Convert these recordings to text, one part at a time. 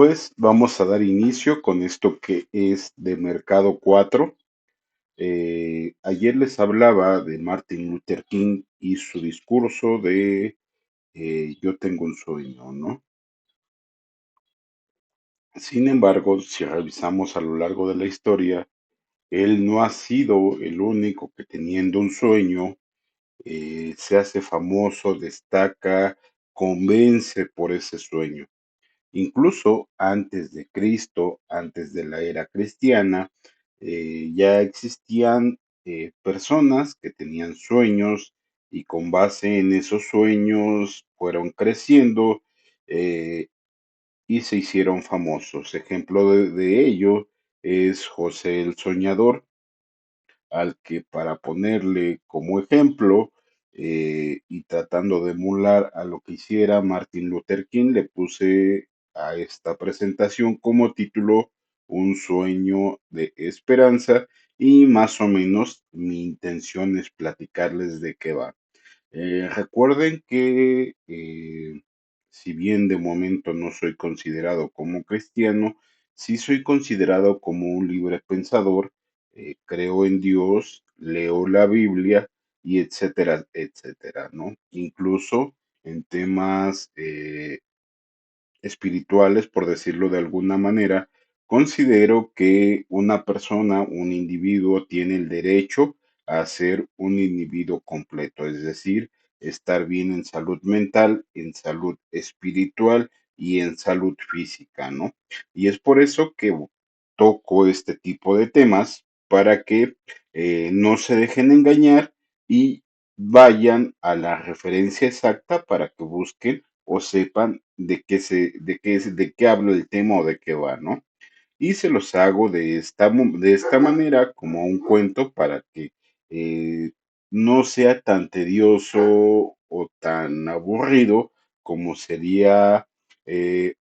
Pues vamos a dar inicio con esto que es de Mercado 4. Ayer les hablaba de Martin Luther King y su discurso de Yo tengo un sueño, ¿no? Sin embargo, si revisamos a lo largo de la historia, él no ha sido el único que teniendo un sueño se hace famoso, destaca, convence por ese sueño. Incluso antes de Cristo, antes de la era cristiana, ya existían personas que tenían sueños y con base en esos sueños fueron creciendo eh, y se hicieron famosos. Ejemplo de ello es José el Soñador, al que para ponerle como ejemplo y tratando de emular a lo que hiciera Martin Luther King, le puse a esta presentación como título Un sueño de esperanza y más o menos mi intención es platicarles de qué va. Recuerden que si bien de momento no soy considerado como cristiano, sí soy considerado como un libre pensador, creo en Dios, leo la Biblia y etcétera, etcétera, ¿no? Incluso en temas espirituales, por decirlo de alguna manera, considero que una persona, un individuo, tiene el derecho a ser un individuo completo, es decir, estar bien en salud mental, en salud espiritual y en salud física, ¿no? Y es por eso que toco este tipo de temas para que no se dejen engañar y vayan a la referencia exacta para que busquen o sepan de qué hablo el tema o de qué va, ¿no? Y se los hago de esta manera como un cuento para que eh, no sea tan tedioso o tan aburrido como sería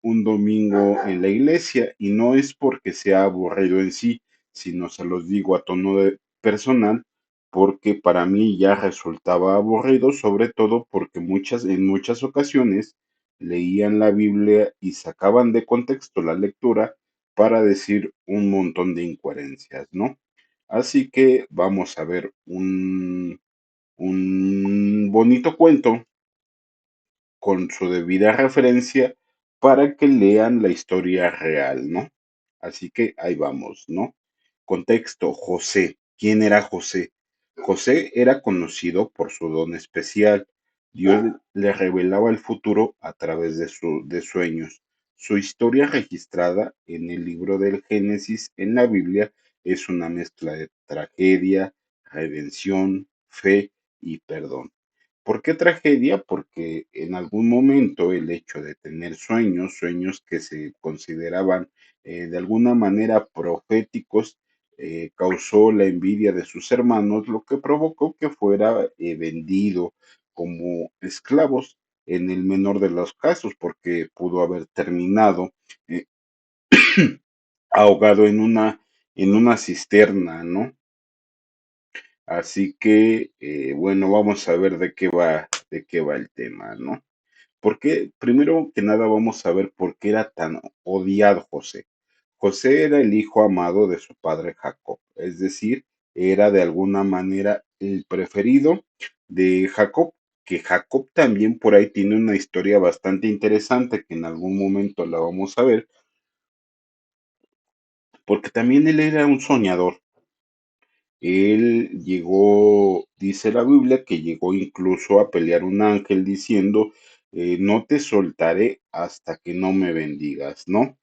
un domingo en la iglesia. Y no es porque sea aburrido en sí, sino se los digo a tono personal, porque para mí ya resultaba aburrido, sobre todo porque en muchas ocasiones leían la Biblia y sacaban de contexto la lectura para decir un montón de incoherencias, ¿no? Así que vamos a ver un bonito cuento con su debida referencia para que lean la historia real, ¿no? Así que ahí vamos, ¿no? Contexto, José. ¿Quién era José? José era conocido por su don especial. Dios le revelaba el futuro a través de sueños. Su historia registrada en el libro del Génesis en la Biblia es una mezcla de tragedia, redención, fe y perdón. ¿Por qué tragedia? Porque en algún momento el hecho de tener sueños, sueños que se consideraban de alguna manera proféticos, causó la envidia de sus hermanos, lo que provocó que fuera vendido como esclavos en el menor de los casos, porque pudo haber terminado eh, ahogado en una cisterna, ¿no? Así que, bueno, vamos a ver de qué va el tema, ¿no? Porque primero que nada vamos a ver por qué era tan odiado José. José era el hijo amado de su padre Jacob, es decir, era de alguna manera el preferido de Jacob, que Jacob también por ahí tiene una historia bastante interesante que en algún momento la vamos a ver, porque también él era un soñador. Él llegó, dice la Biblia, que llegó incluso a pelear un ángel diciendo, no te soltaré hasta que no me bendigas, ¿no?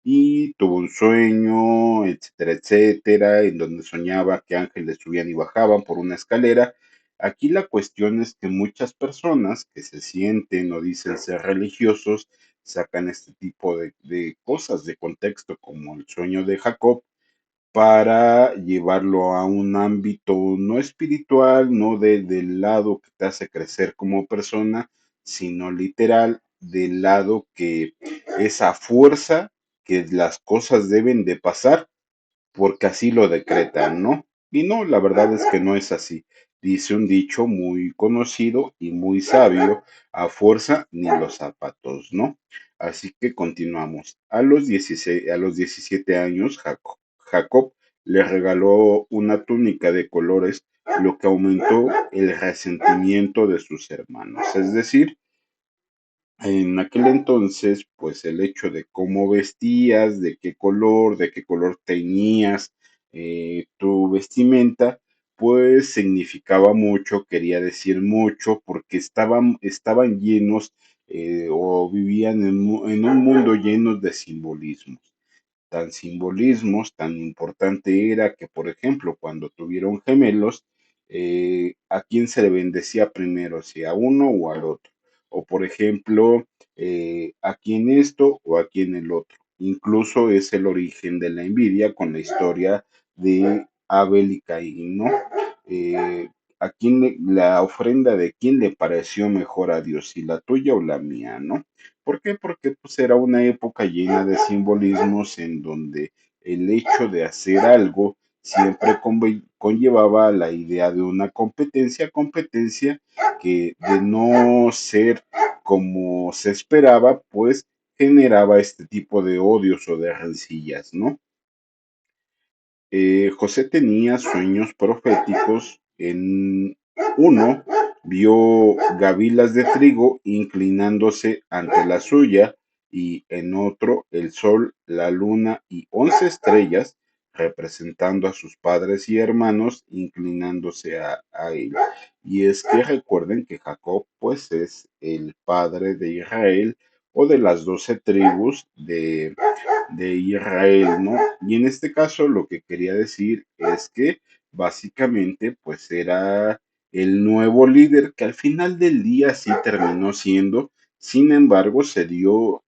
Y tuvo un sueño, etcétera, etcétera, en donde soñaba que ángeles subían y bajaban por una escalera. Aquí la cuestión es que muchas personas que se sienten o dicen ser religiosos sacan este tipo de cosas de contexto, como el sueño de Jacob, para llevarlo a un ámbito no espiritual, no del lado que te hace crecer como persona, sino literal del lado que esa fuerza que las cosas deben de pasar porque así lo decretan, ¿no? Y no, la verdad es que no es así. Dice un dicho muy conocido y muy sabio, a fuerza ni los zapatos, ¿no? Así que continuamos. A los 17 años, Jacob le regaló una túnica de colores, lo que aumentó el resentimiento de sus hermanos. Es decir, en aquel entonces, pues el hecho de cómo vestías, de qué color teñías tu vestimenta, pues significaba mucho, quería decir mucho, porque estaban llenos o vivían en un mundo lleno de simbolismos. Tan simbolismos, tan importante era que, por ejemplo, cuando tuvieron gemelos, ¿a quién se le bendecía primero, si a uno o al otro? O, por ejemplo, ¿a quién esto o a quién el otro? Incluso es el origen de la envidia con la historia de Abel y Caín, ¿no? ¿A quién la ofrenda de quién le pareció mejor a Dios, si la tuya o la mía, ¿no? ¿Por qué? Porque pues era una época llena de simbolismos en donde el hecho de hacer algo siempre conllevaba la idea de una competencia que de no ser como se esperaba, pues generaba este tipo de odios o de rencillas, ¿no? José tenía sueños proféticos. En uno vio gavilas de trigo inclinándose ante la suya y en otro el sol, la luna y 11 estrellas representando a sus padres y hermanos inclinándose a él. Y es que recuerden que Jacob pues es el padre de Israel o de las 12 tribus de Israel, ¿no? Y en este caso lo que quería decir es que básicamente pues era el nuevo líder que al final del día sí terminó siendo, sin embargo se dio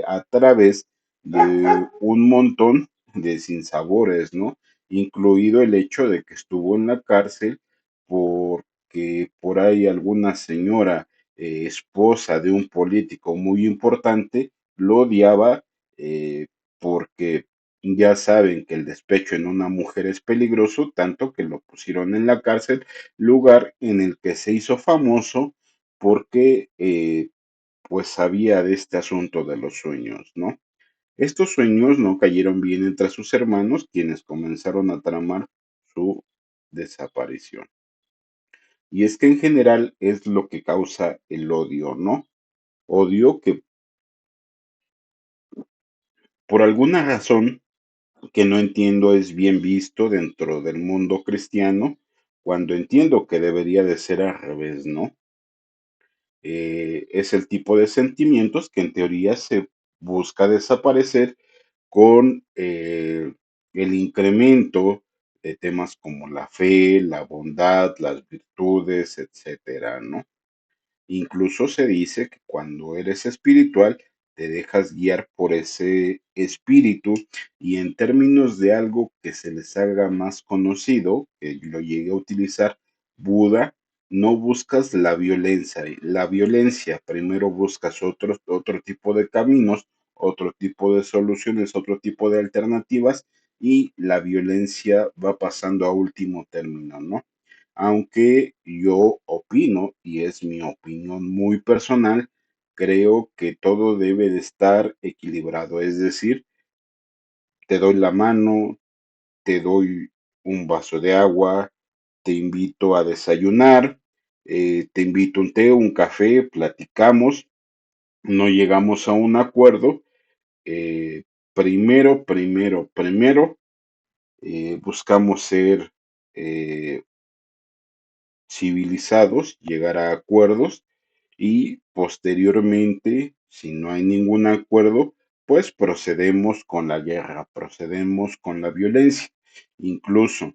a través de un montón de sinsabores, ¿no? Incluido el hecho de que estuvo en la cárcel porque por ahí alguna señora esposa de un político muy importante lo odiaba, eh, porque ya saben que el despecho en una mujer es peligroso, tanto que lo pusieron en la cárcel, lugar en el que se hizo famoso porque pues sabía de este asunto de los sueños, ¿no? Estos sueños no cayeron bien entre sus hermanos, quienes comenzaron a tramar su desaparición. Y es que en general es lo que causa el odio, ¿no? Odio que por alguna razón que no entiendo es bien visto dentro del mundo cristiano, cuando entiendo que debería de ser al revés, ¿no? Es el tipo de sentimientos que en teoría se busca desaparecer con el incremento de temas como la fe, la bondad, las virtudes, etcétera, ¿no? Incluso se dice que cuando eres espiritual, te dejas guiar por ese espíritu y en términos de algo que se les haga más conocido, que lo llegue a utilizar Buda, no buscas la violencia, primero buscas otro tipo de caminos, otro tipo de soluciones, otro tipo de alternativas y la violencia va pasando a último término, ¿no? Aunque yo opino, y es mi opinión muy personal, creo que todo debe de estar equilibrado. Es decir, te doy la mano, te doy un vaso de agua, te invito a desayunar, te invito un té, un café, platicamos, no llegamos a un acuerdo. Primero, buscamos ser eh, civilizados, llegar a acuerdos y posteriormente, si no hay ningún acuerdo, pues procedemos con la guerra, procedemos con la violencia. Incluso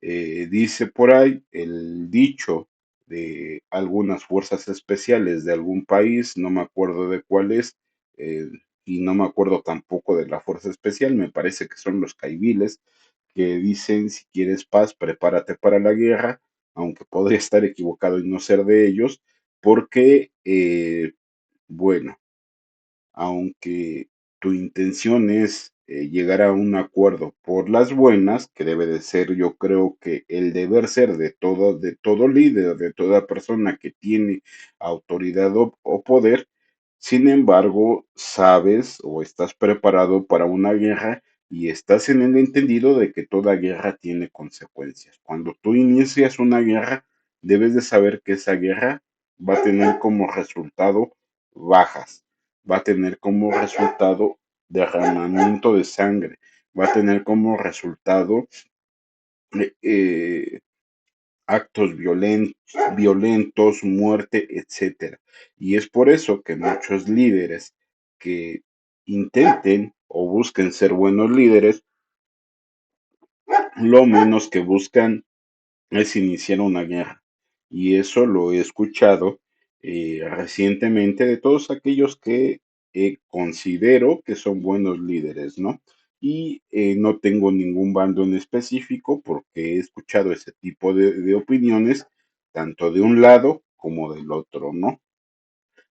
dice por ahí el dicho de algunas fuerzas especiales de algún país, no me acuerdo de cuál es, eh, y no me acuerdo tampoco de la fuerza especial, me parece que son los caiviles, que dicen, si quieres paz, prepárate para la guerra, aunque podría estar equivocado y no ser de ellos, porque, bueno, aunque tu intención es llegar a un acuerdo por las buenas, que debe de ser, yo creo que el deber ser de todo líder, de toda persona que tiene autoridad o poder. Sin embargo, sabes o estás preparado para una guerra y estás en el entendido de que toda guerra tiene consecuencias. Cuando tú inicias una guerra, debes de saber que esa guerra va a tener como resultado bajas, va a tener como resultado derramamiento de sangre, va a tener como resultado eh, actos violentos, muerte, etcétera. Y es por eso que muchos líderes que intenten o busquen ser buenos líderes, lo menos que buscan es iniciar una guerra. Y eso lo he escuchado recientemente de todos aquellos que considero que son buenos líderes, ¿no? Y no tengo ningún bando en específico porque he escuchado ese tipo de opiniones, tanto de un lado como del otro, ¿no?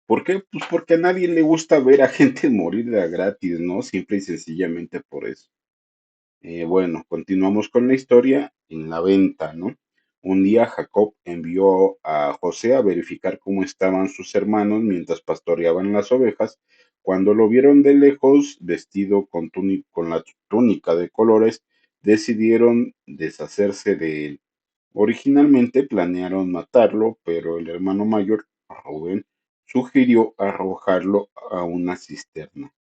¿Por qué? Pues porque a nadie le gusta ver a gente morir de a gratis, ¿no? Simple y sencillamente por eso. Bueno, continuamos con la historia en la venta, ¿no? Un día Jacob envió a José a verificar cómo estaban sus hermanos mientras pastoreaban las ovejas. Cuando lo vieron de lejos, vestido con la túnica de colores, decidieron deshacerse de él. Originalmente planearon matarlo, pero el hermano mayor, Rubén, sugirió arrojarlo a una cisterna,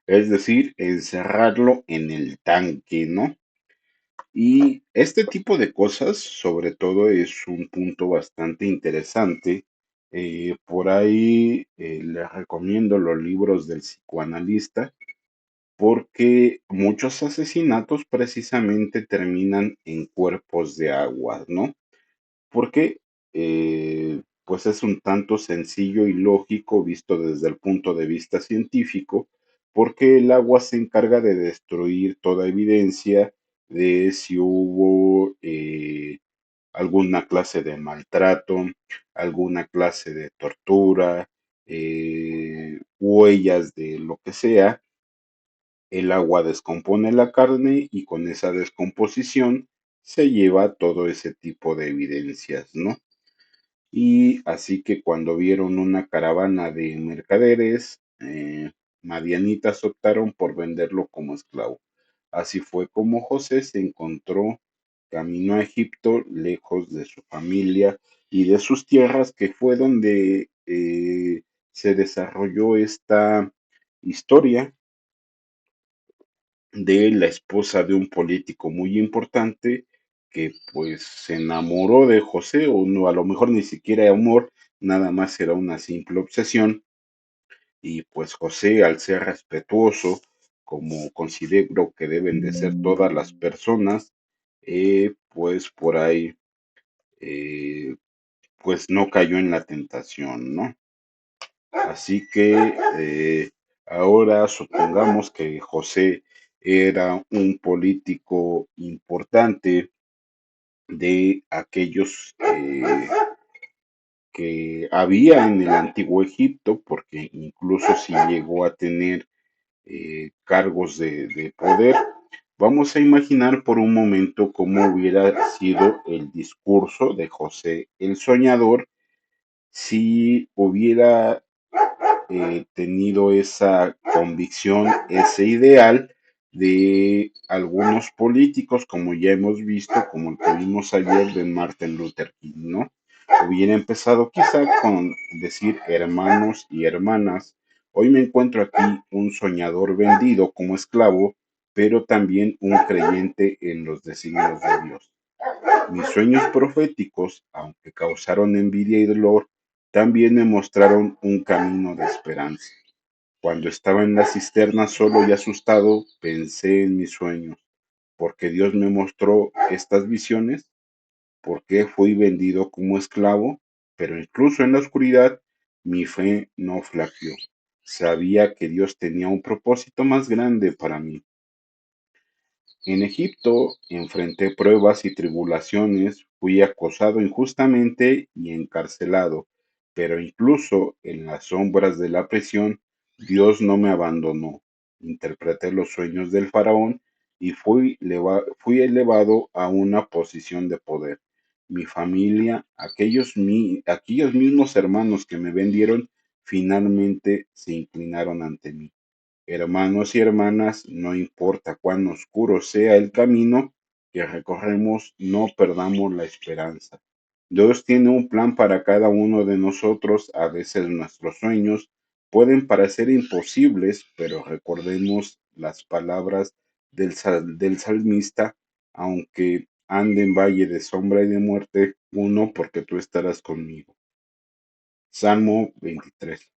es decir, encerrarlo en el tanque, ¿no? Y este tipo de cosas, sobre todo, es un punto bastante interesante. Por ahí les recomiendo los libros del psicoanalista, porque muchos asesinatos precisamente terminan en cuerpos de agua, ¿no? Porque pues es un tanto sencillo y lógico visto desde el punto de vista científico, porque el agua se encarga de destruir toda evidencia de si hubo alguna clase de maltrato, alguna clase de tortura, huellas de lo que sea. El agua descompone la carne y con esa descomposición se lleva todo ese tipo de evidencias, ¿no? Y así que cuando vieron una caravana de mercaderes, madianitas optaron por venderlo como esclavo. Así fue como José se encontró camino a Egipto, lejos de su familia y de sus tierras, que fue donde se desarrolló esta historia de la esposa de un político muy importante que pues se enamoró de José, o no, a lo mejor ni siquiera amor, nada más era una simple obsesión, y pues José, al ser respetuoso, como considero que deben de ser todas las personas, pues por ahí, eh, pues no cayó en la tentación, ¿no? Así que ahora supongamos que José era un político importante de aquellos que había en el antiguo Egipto, porque incluso si llegó a tener cargos de poder. Vamos a imaginar por un momento cómo hubiera sido el discurso de José el Soñador si hubiera tenido esa convicción, ese ideal de algunos políticos, como ya hemos visto, como el que vimos ayer de Martin Luther King, ¿no? Hubiera empezado quizá con decir hermanos y hermanas, hoy me encuentro aquí un soñador vendido como esclavo, pero también un creyente en los designios de Dios. Mis sueños proféticos, aunque causaron envidia y dolor, también me mostraron un camino de esperanza. Cuando estaba en la cisterna solo y asustado, pensé en mis sueños, porque Dios me mostró estas visiones, porque fui vendido como esclavo, pero incluso en la oscuridad mi fe no flaqueó. Sabía que Dios tenía un propósito más grande para mí. En Egipto enfrenté pruebas y tribulaciones, fui acosado injustamente y encarcelado, pero incluso en las sombras de la prisión, Dios no me abandonó. interpreté los sueños del faraón y fui elevado a una posición de poder. Mi familia, aquellos mismos hermanos que me vendieron, finalmente se inclinaron ante mí. Hermanos y hermanas, no importa cuán oscuro sea el camino que recorremos, no perdamos la esperanza. Dios tiene un plan para cada uno de nosotros. A veces nuestros sueños pueden parecer imposibles, pero recordemos las palabras del salmista, aunque ande en valle de sombra y de muerte, uno, porque tú estarás conmigo. Salmo 23.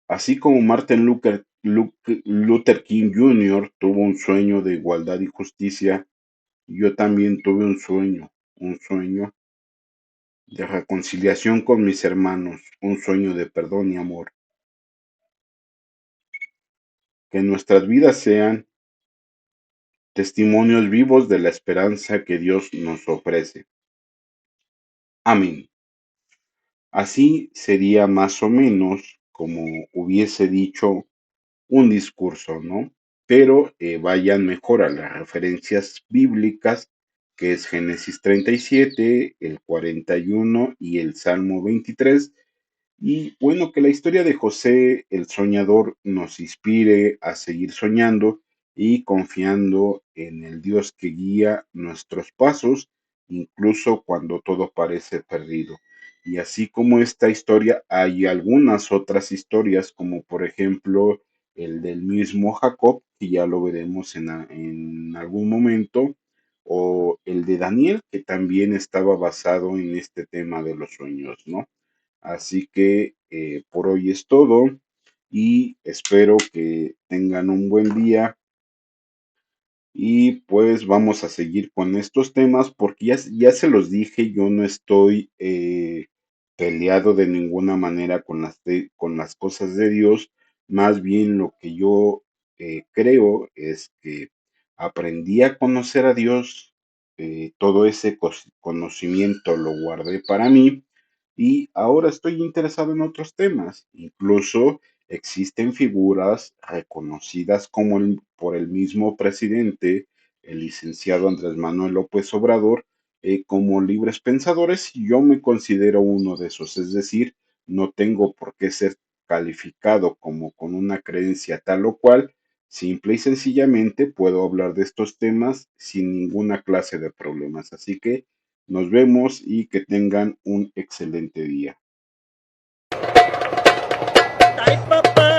Así como Martin Luther King Jr. tuvo un sueño de igualdad y justicia, yo también tuve un sueño de reconciliación con mis hermanos, un sueño de perdón y amor. Que nuestras vidas sean testimonios vivos de la esperanza que Dios nos ofrece. Amén. Así sería más o menos como hubiese dicho un discurso, ¿no? Pero vayan mejor a las referencias bíblicas, que es Génesis 37, el 41 y el Salmo 23. Y bueno, que la historia de José, el soñador, nos inspire a seguir soñando y confiando en el Dios que guía nuestros pasos, incluso cuando todo parece perdido. Y así como esta historia, hay algunas otras historias, como por ejemplo el del mismo Jacob, que ya lo veremos en algún momento, o el de Daniel, que también estaba basado en este tema de los sueños, ¿no? Así que por hoy es todo y espero que tengan un buen día y pues vamos a seguir con estos temas porque ya se los dije, yo no estoy peleado de ninguna manera con con las cosas de Dios, más bien lo que yo creo es que aprendí a conocer a Dios, todo ese conocimiento lo guardé para mí y ahora estoy interesado en otros temas. Incluso existen figuras reconocidas por el mismo presidente, el licenciado Andrés Manuel López Obrador, como libres pensadores, y yo me considero uno de esos. Es decir, no tengo por qué ser calificado como con una creencia tal o cual. Simple y sencillamente puedo hablar de estos temas sin ninguna clase de problemas. Así que nos vemos y que tengan un excelente día. Ay, papá.